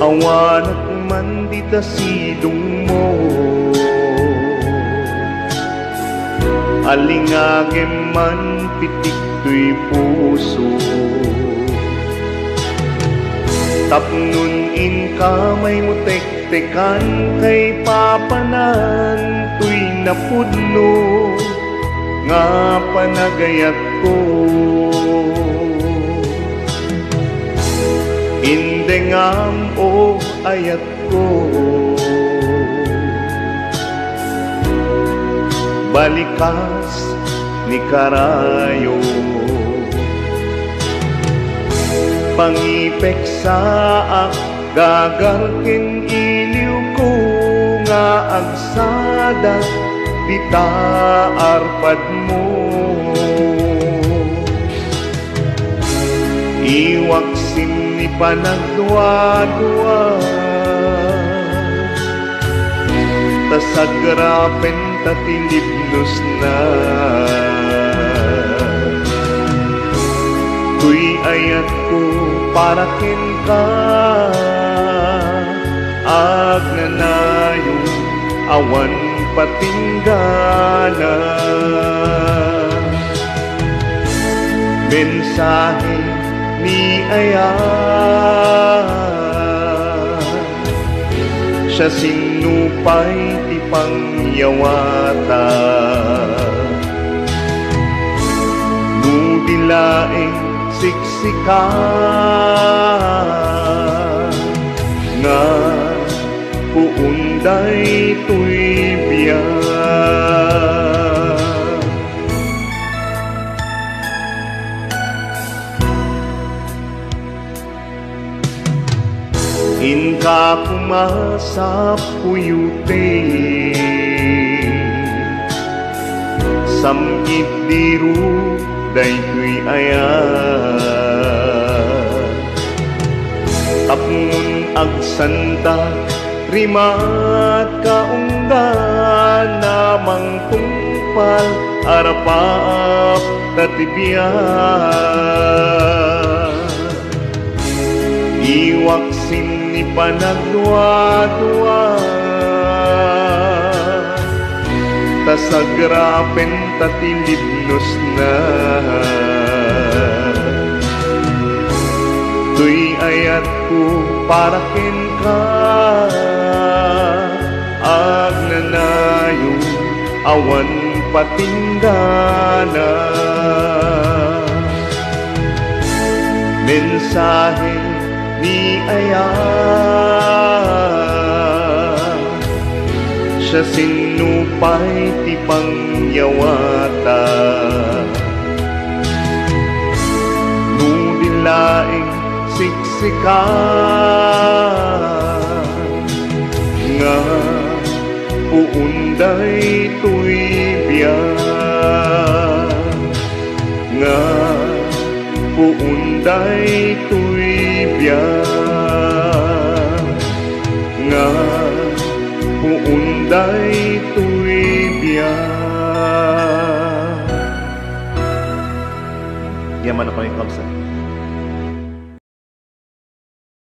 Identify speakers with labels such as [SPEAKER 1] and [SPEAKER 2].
[SPEAKER 1] awanak man dita silong mo, alingage man pitik tuy puso. Tapnon in kamay mo tek-tekan kay papanan tuy napudno nga panagayat ko. Indengam o ayat ko, balikas ni karayo, pangipek sa gagalkin iliw ko nga agsadat dita arpad mo. Iwaksin ni panagdua-dua, tasagrapen tatilibnos na. Tuy ayat ko para ken ka, agnanayong awan patinggana. Mensahe ni Aya, siya sinupay ti pangyawata. Nudilaing siksika nga puunday tuy biyak. Inka kumasa puyute, samgit diru daytoy aya. Tapngon agsanta rimat kaungdan namang tungpal arapap tatibiyat. Iwaksin ni panagdua-dua, tasagrapen tatilibnos na. Tuy ayat ko para ken ka, agnanayong awan patinggana. Mensahe ni Aya, siya sinupay ti pangyawata. Nudilaing siksika nga puunday tuy biyak, nga puunday tuy biyak, nga puunday tuy biyak. Yaman ako yung kamsa.